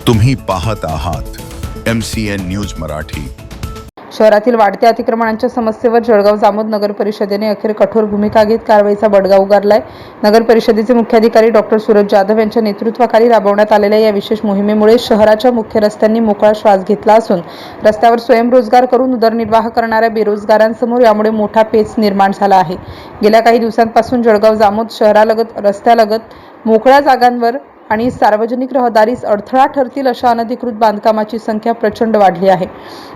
तुम्ही पाहत आहात MCN न्यूज मराठी। शहरातील वाढत्या अतिक्रमणांच्या समस्येवर जळगाव जामोद नगर परिषदेने अखेर कठोर भूमिका घेत कारवाईचा बडगा उगारलाय। नगर परिषदेचे मुख्याधिकारी डॉक्टर सूरज जाधव यांच्या नेतृत्वाखाली राबवण्यात आलेल्या या विशेष मोहिमेमुळे शहराच्या मुख्य रस्त्यांनी मोकळा श्वास घेतला असून रस्त्यावर स्वयंरोजगार करून उदरनिर्वाह करणाऱ्या बेरोजगारांसमोर यामुळे मोठा पेच निर्माण झाला आहे। गेल्या काही दिवसांपासून जळगाव जामोद शहरालगत रस्त्यालगत मोकळ्या जागांवर आणि सार्वजनिक रहदारीस अडथळा ठरतील अशा अनधिकृत बांधकामाची संख्या प्रचंड वाढली आहे।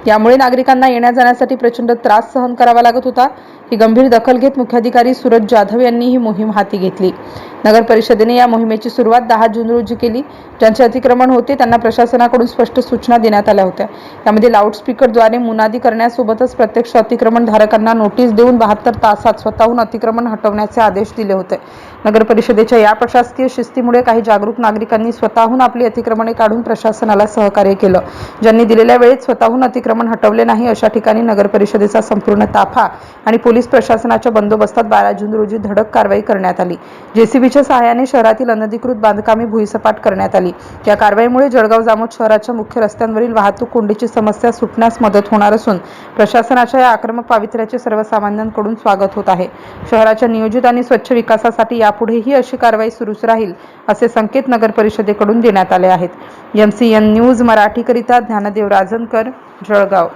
यामुळे नागरिकांना येण्या जाण्यासाठी प्रचंड त्रास सहन करावा लागत होता। ही गंभीर दखल घेत मुख्याधिकारी सूरज जाधव यांनी ही मोहीम हाती घेतली। नगर परिषदेने या मोहिमेची सुरुवात 10 जून रोजी केली। ज्यांचे अतिक्रमण होते त्यांना प्रशासनाकडून स्पष्ट सूचना देण्यात आल्या होत्या। यामध्ये लाऊडस्पीकरद्वारे मुनादी करण्यासोबतच प्रत्यक्ष अतिक्रमण धारकांना नोटीस देऊन 72 तासात स्वतःहून अतिक्रमण हटवण्याचे आदेश दिले होते। नगर परिषदेच्या या प्रशासकीय शिस्तीमुळे काही जागरूक नागरिकांनी स्वतःहून आपली अतिक्रमणे काढून प्रशासनाला सहकार्य केलं। ज्यांनी दिलेल्या वेळेत स्वतःहून अतिक्रमण हटवले नाही अशा ठिकाणी नगर परिषदेचा संपूर्ण ताफा आणि पोलीस प्रशासनाच्या बंदोबस्तात 12 जून रोजी धडक कारवाई करण्यात आली। जेसीबीच्या सहाय्याने शहरातील अनधिकृत बांधकामे भुईसपाट करण्यात आली। या कारवाईमुळे जळगाव जामोद शहराच्या मुख्य रस्त्यांवरील वाहतूक कोंडीची समस्या सुटण्यास मदत होणार असून प्रशासनाच्या या आक्रमक पावित्र्याचे सर्वसामान्यांकडून स्वागत होत आहे। शहराच्या नियोजित आणि स्वच्छ विकासासाठी यापुढेही अशी कारवाई सुरूच राहील असे संकेत नगर परिषदेकडून देण्यात आले आहेत। MCN न्यूज मराठीकरिता ज्ञानदेव राजनकर, जळगाव।